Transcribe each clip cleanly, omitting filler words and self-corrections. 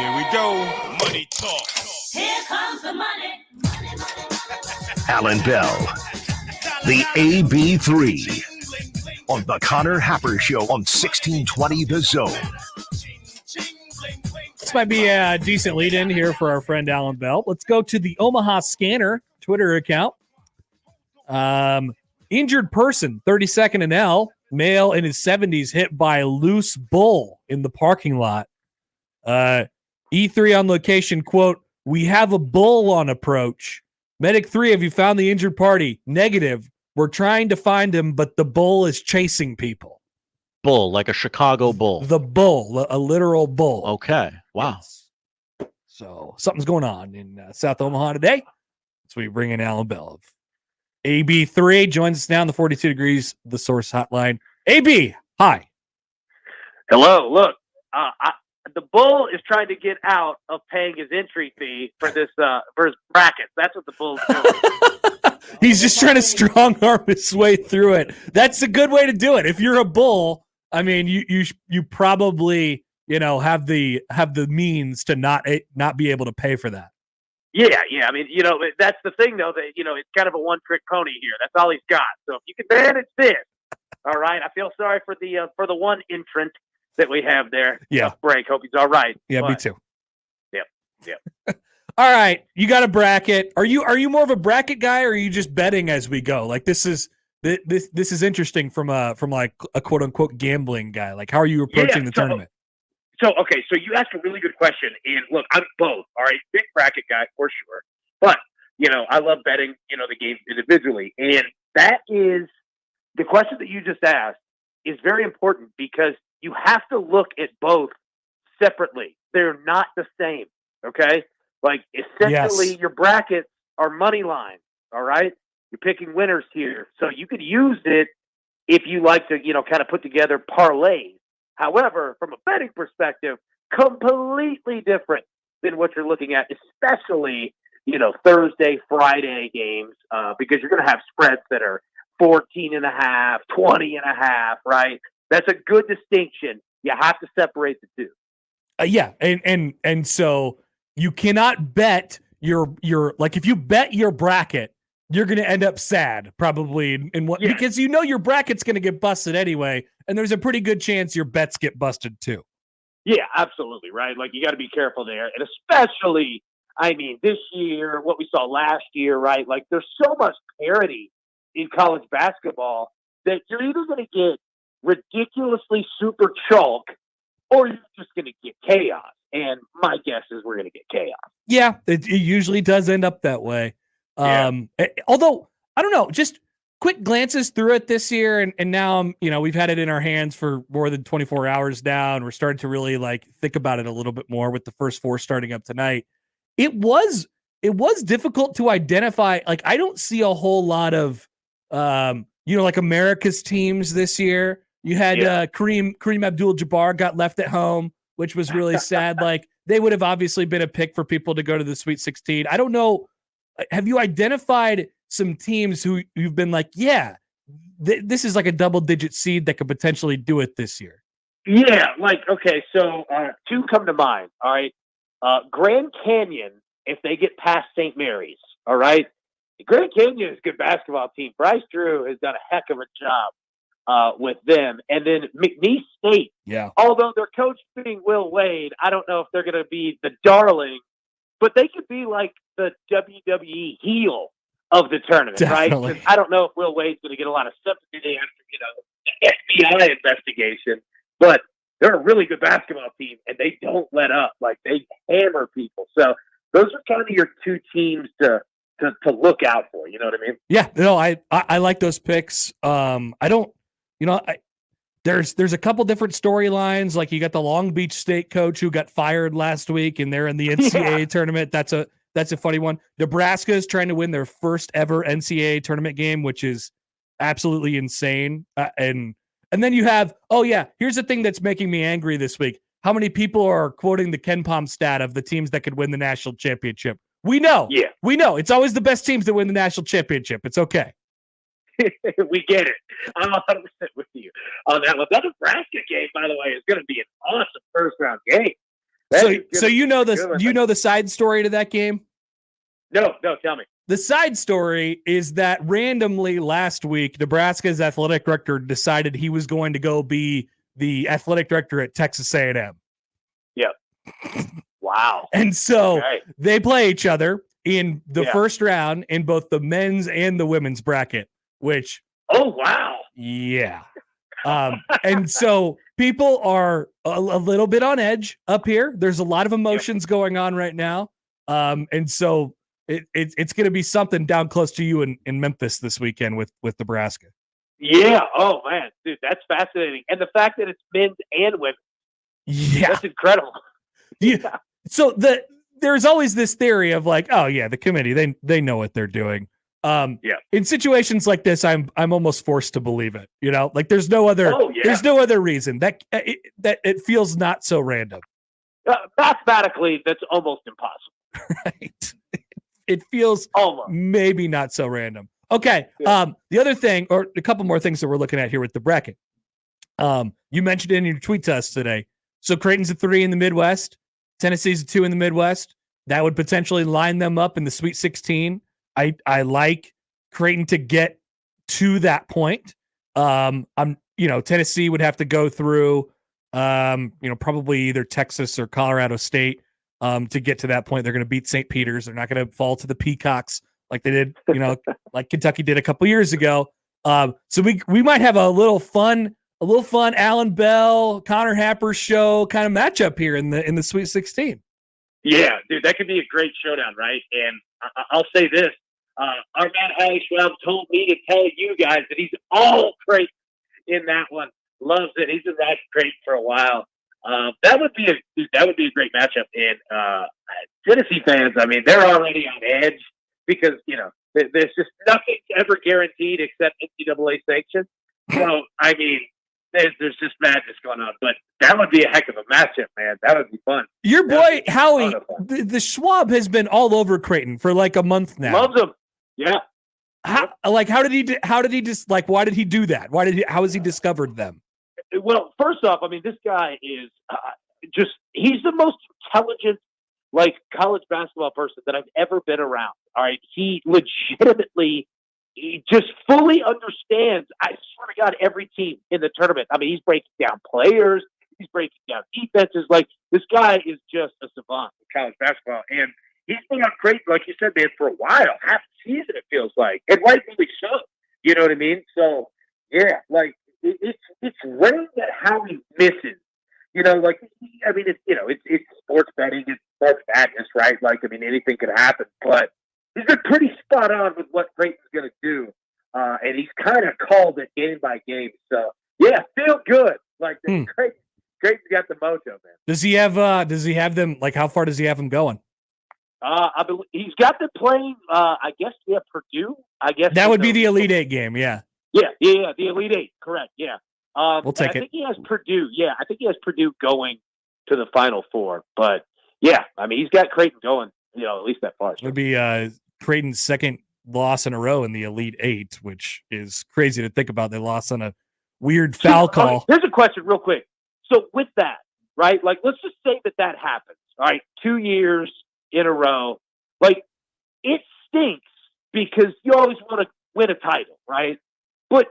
Here we go. Money talk. Here comes the money. Allan Bell, the AB3 on the Connor Happer Show on 1620 The Zone. This might be a decent lead-in here for our friend Allan Bell. Let's go to the Omaha Scanner Twitter account. Injured person, 32nd and L, male in his 70s, hit by a loose bull in the parking lot. E3 on location, quote, "We have a bull on approach. Medic 3, have you found the injured party? Negative. We're trying to find him, but the bull is chasing people." Bull, like a Chicago bull. The bull, a literal bull. Okay. Wow. Yes. So something's going on in South Omaha today. So we bring in Allan Bell of AB3. Joins us now on the 42 Degrees, the Source Hotline. AB, hi. Hello. Look, the bull is trying to get out of paying his entry fee for this for his brackets. That's what the bull's doing. He's just trying to strong arm his way through it. That's a good way to do it. If you're a bull, I mean, you probably have the means to not be able to pay for that. Yeah. I mean, that's the thing though, that it's kind of a one-trick pony here. That's all he's got. So if you can manage this, all right. I feel sorry for the one entrant that we have there. Yeah. Tough break. Hope he's all right. Yeah, but, me too. Yep. All right, you got a bracket. Are you more of a bracket guy, or are you just betting as we go? Like this is interesting from like a quote unquote gambling guy. Like, how are you approaching the tournament? So you asked a really good question, and look, I'm both. All right, big bracket guy for sure, but I love betting. The games individually, and that is the question that you just asked is very important because you have to look at both separately. They're not the same. Okay. Like, essentially, Yes. Your brackets are money lines, all right? You're picking winners here. So you could use it if you like to, kind of put together parlays. However, from a betting perspective, completely different than what you're looking at, especially, Thursday, Friday games, because you're going to have spreads that are 14.5, 20.5, right? That's a good distinction. You have to separate the two. Yeah, and so you cannot bet your like if you bet your bracket, you're going to end up sad probably in what because your bracket's going to get busted anyway, and there's a pretty good chance your bets get busted too. Yeah, absolutely, right? Like, you got to be careful there, and especially, I mean, this year, what we saw last year, right? Like, there's so much parity in college basketball that you're either going to get ridiculously super chalk, or you're just going to get chaos. And my guess is we're going to get chaos. Yeah, it usually does end up that way. Yeah. Although, I don't know, just quick glances through it this year, and now, we've had it in our hands for more than 24 hours now, and we're starting to really, think about it a little bit more with the first four starting up tonight. It was difficult to identify. Like, I don't see a whole lot of, America's teams this year. You had Kareem Abdul-Jabbar got left at home, which was really sad. Like, they would have obviously been a pick for people to go to the Sweet 16. I don't know. Have you identified some teams who you've been like, this is like a double-digit seed that could potentially do it this year? Yeah, so two come to mind, all right? Grand Canyon, if they get past St. Mary's, all right? Grand Canyon is a good basketball team. Bryce Drew has done a heck of a job with them. And then McNeese State, although their coach being Will Wade, I don't know if they're going to be the darling, but they could be like the WWE heel of the tournament, Definitely. Right? 'Cause I don't know if Will Wade's going to get a lot of sympathy after, the FBI investigation, but they're a really good basketball team, and they don't let up. Like, they hammer people. So those are kind of your two teams to look out for. You know what I mean? Yeah, no, I like those picks. There's a couple different storylines. Like, you got the Long Beach State coach who got fired last week, and they're in the NCAA tournament. That's a funny one. Nebraska is trying to win their first ever NCAA tournament game, which is absolutely insane. And then you have, here's the thing that's making me angry this week. How many people are quoting the Ken Pom stat of the teams that could win the national championship? We know. Yeah. We know. It's always the best teams that win the national championship. It's okay. We get it. I'm 100% with you on that one. That Nebraska game, by the way, is going to be an awesome first-round game. So you know the side story to that game? No, tell me. The side story is that randomly last week, Nebraska's athletic director decided he was going to go be the athletic director at Texas A&M. Yeah. Wow. And so they play each other in the first round in both the men's and the women's bracket, which. Oh, wow. Yeah. And so people are a little bit on edge up here. There's a lot of emotions going on right now. And so it's going to be something down close to you in Memphis this weekend with Nebraska. Yeah. Oh, man. Dude, that's fascinating. And the fact that it's men's and women. Yeah. That's incredible. Yeah. So there's always this theory of like, oh, yeah, the committee, they know what they're doing. In situations like this, I'm almost forced to believe it. You know, like there's no other reason that it feels not so random. Mathematically, that's almost impossible. Right. It feels maybe not so random. Okay. Yeah. The other thing, or a couple more things that we're looking at here with the bracket. You mentioned it in your tweet to us today. So Creighton's a 3 in the Midwest. Tennessee's a 2 in the Midwest. That would potentially line them up in the Sweet 16. I like Creighton to get to that point. Tennessee would have to go through, probably either Texas or Colorado State to get to that point. They're going to beat St. Peter's. They're not going to fall to the Peacocks like they did, like Kentucky did a couple years ago. So we might have a little fun Allan Bell, Connor Happer show kind of matchup here in the Sweet 16. Yeah, dude, that could be a great showdown, right? And I'll say this. Our man Harry Schwab told me to tell you guys that he's all Creighton in that one. Loves it. He's been riding Creighton for a while. That would be a great matchup. And Tennessee fans, I mean, they're already on edge because there's just nothing ever guaranteed except NCAA sanctions. So I mean, there's just madness going on. But that would be a heck of a matchup, man. That would be fun. Your boy Howie, the Schwab has been all over Creighton for like a month now. Loves him. Yeah. Why did he do that? How has he discovered them? Well, first off, I mean, this guy is he's the most intelligent, college basketball person that I've ever been around. All right. He legitimately, he just fully understands, I swear to God, every team in the tournament. I mean, he's breaking down players. He's breaking down defenses. This guy is just a savant in college basketball. And he's been on Creighton, like you said, man, for a while. Half the season, it feels like. And rightfully so. You know what I mean? So, yeah, it's rare that Howie misses. It's sports betting. It's sports madness, right? Anything could happen. But he's been pretty spot on with what Creighton's going to do. And he's kind of called it game by game. So, yeah, feel good. Creighton's got the mojo, man. Does he have them, how far does he have them going? I believe he's got them playing, Purdue. I guess that would be the Elite Eight game, yeah. Yeah, the Elite Eight, correct, yeah. We'll take it. I think he has Purdue. Yeah, I think he has Purdue going to the Final Four. But, yeah, I mean, he's got Creighton going, at least that far. It would be Creighton's second loss in a row in the Elite Eight, which is crazy to think about. They lost on a weird foul call. Here's a question real quick. So with that, right, let's just say that happens, all right, 2 years in a row. It stinks because you always want to win a title, right? But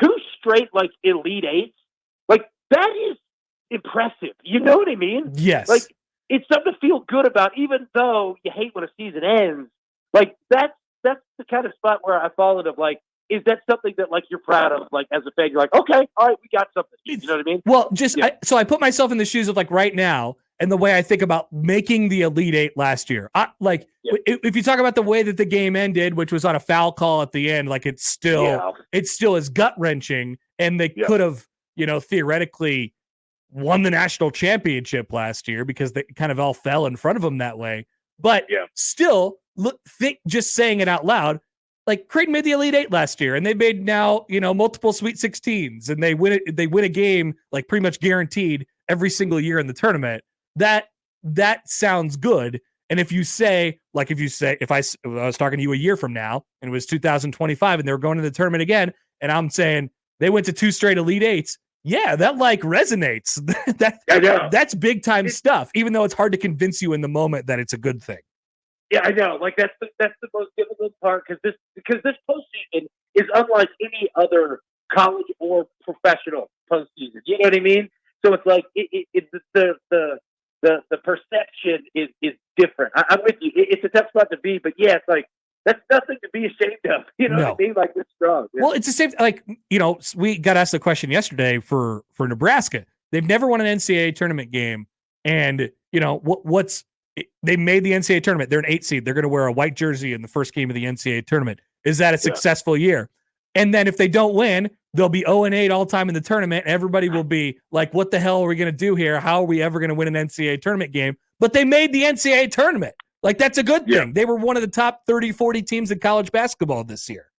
2 straight, Elite Eights, that is impressive. You know what I mean? Yes. It's something to feel good about, even though you hate when a season ends. That's the kind of spot where I fall into, is that something that you're proud of? As a fan, you're like, okay, all right, we got something. You know what I mean? Well, so I put myself in the shoes of right now, and the way I think about making the Elite Eight last year. If you talk about the way that the game ended, which was on a foul call at the end, it still is gut wrenching, and they could have, theoretically won the national championship last year because they kind of all fell in front of them that way. But still, just saying it out loud. Creighton made the Elite Eight last year, and they made now, multiple Sweet 16s, and they win a game pretty much guaranteed every single year in the tournament. That sounds good. And if I was talking to you a year from now and it was 2025 and they were going to the tournament again, and I'm saying they went to 2 straight Elite Eights, Yeah, that like resonates. I know. That's big time stuff, even though it's hard to convince you in the moment that it's a good thing. Yeah, I know. Like that's the most difficult part because this postseason is unlike any other college or professional postseason. You know what I mean? So it's like the perception is different. I'm with you. It's a tough spot to be, but yeah, it's like that's nothing to be ashamed of. You know what I mean? Like it's strong. Yeah. Well, it's the same. Like we got asked the question yesterday for Nebraska. They've never won an NCAA tournament game, and what's they made the NCAA tournament. They're an 8 seed. They're going to wear a white jersey in the first game of the NCAA tournament. Is that a successful year? And then if they don't win, they'll be 0-8 all time in the tournament. Everybody will be like, what the hell are we going to do here? How are we ever going to win an NCAA tournament game? But they made the NCAA tournament. Like, that's a good thing. They were one of the top 30, 40 teams in college basketball this year.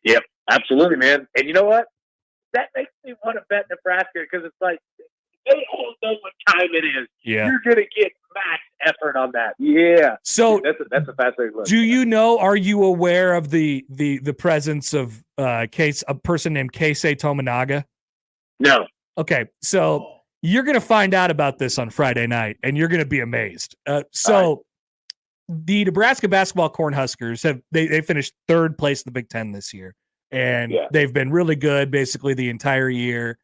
Yep, absolutely, man. And you know what? That makes me want to bet Nebraska because it's like, they all know what time it is. Yeah. You're going to get max effort on that. Yeah. So that's a fascinating look. Do you know, are you aware of the presence of a person named Keisei Tominaga? No. Okay. So you're going to find out about this on Friday night and you're going to be amazed. The Nebraska basketball Cornhuskers they finished third place in the Big Ten this year. And they've been really good basically the entire year.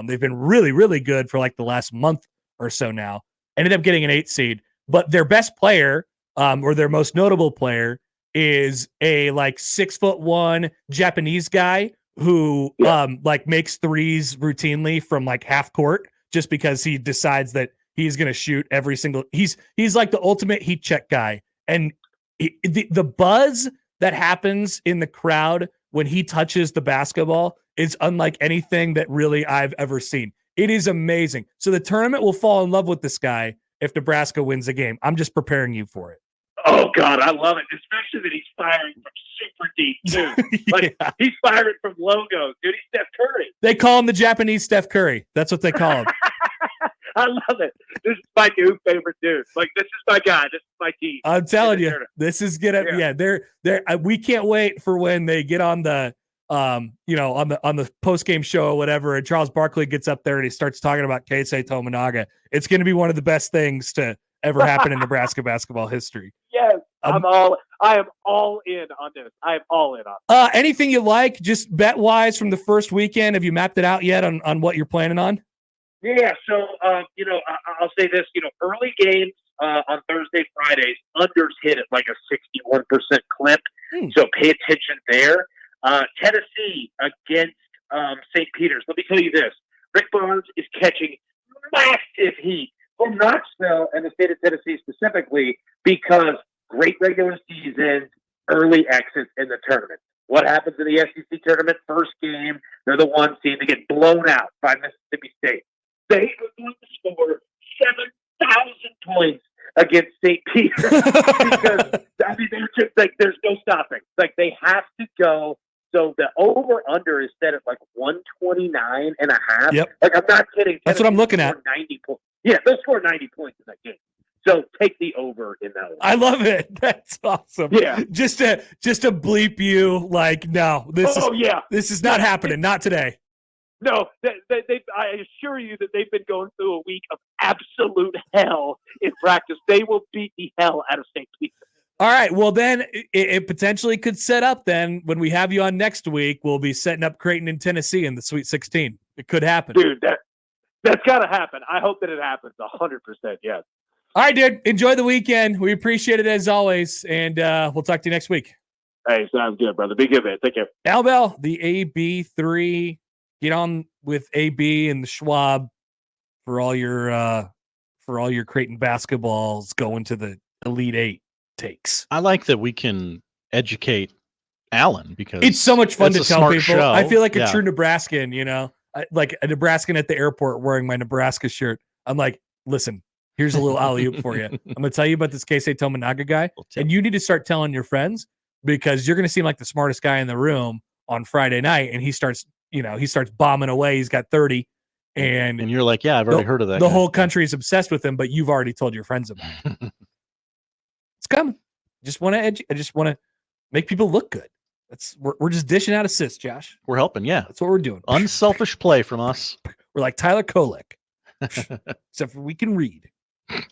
They've been really, really good for like the last month or so now. Ended up getting an 8 seed, but their best player, or their most notable player, is a like 6'1" Japanese guy who like makes threes routinely from like half court just because he decides that he's going to shoot every single. He's like the ultimate heat check guy, and the buzz that happens in the crowd when he touches the basketball is unlike anything that really I've ever seen. It is amazing. So the tournament will fall in love with this guy if Nebraska wins the game. I'm just preparing you for it. Oh, God, I love it. Especially that he's firing from super deep, too. Like, he's firing from logos. Dude, he's Steph Curry. They call him the Japanese Steph Curry. That's what they call him. I love it. This is my new favorite dude. Like, this is my guy. This is my team. I'm telling you, this is gonna. Yeah, they're. We can't wait for when they get on the, on the post game show or whatever, and Charles Barkley gets up there and he starts talking about Keisei Tominaga. It's going to be one of the best things to ever happen in Nebraska basketball history. Yes, I am all in on this. I am all in on it. Anything you like, just bet wise from the first weekend. Have you mapped it out yet on what you're planning on? Yeah, so I'll say this. Early games on Thursday, Fridays, unders hit at like a 61% clip. So pay attention there. Tennessee against St. Peter's. Let me tell you this: Rick Barnes is catching massive heat from Knoxville and the state of Tennessee specifically because great regular season, early exits in the tournament. What happens in the SEC tournament? First game, they're the 1 seed. They get blown out by Mississippi State. They are going to score 7,000 points against St. Peter because they're just like there's no stopping. Like they have to go. So the over/under is set at like 129.5. Yep. Like I'm not kidding. That's what I'm looking at. 90 points. Yeah, they'll score 90 points in that game. So take the over in that one. I love it. That's awesome. Yeah. Just to bleep you like, no, this is not happening. Not today. No, I assure you that they've been going through a week of absolute hell in practice. They will beat the hell out of St. Peter. All right. Well, then it potentially could set up then when we have you on next week, we'll be setting up Creighton in Tennessee in the Sweet 16. It could happen. Dude, that's got to happen. I hope that it happens 100%. Yes. All right, dude. Enjoy the weekend. We appreciate it as always. And we'll talk to you next week. Hey, sounds good, brother. Be good, man. Take care. Allan Bell, the AB3. Get on with AB and the Schwab for all your Creighton basketballs going to the Elite Eight takes. I like that we can educate Allan because it's so much fun to tell people. Show. I feel like a true Nebraskan, like a Nebraskan at the airport wearing my Nebraska shirt. I'm like, listen, here's a little alley-oop for you. I'm going to tell you about this Keisei Tominaga guy, and you need to start telling your friends because you're going to seem like the smartest guy in the room on Friday night, and he starts bombing away. He's got 30, and you're like, yeah, I've already heard of that. The whole country is obsessed with him, but you've already told your friends about it. It's coming. I just want to make people look good. We're just dishing out assists, Josh. We're helping. Yeah. That's what we're doing. Unselfish play from us. We're like Tyler Kolek, except for we can read.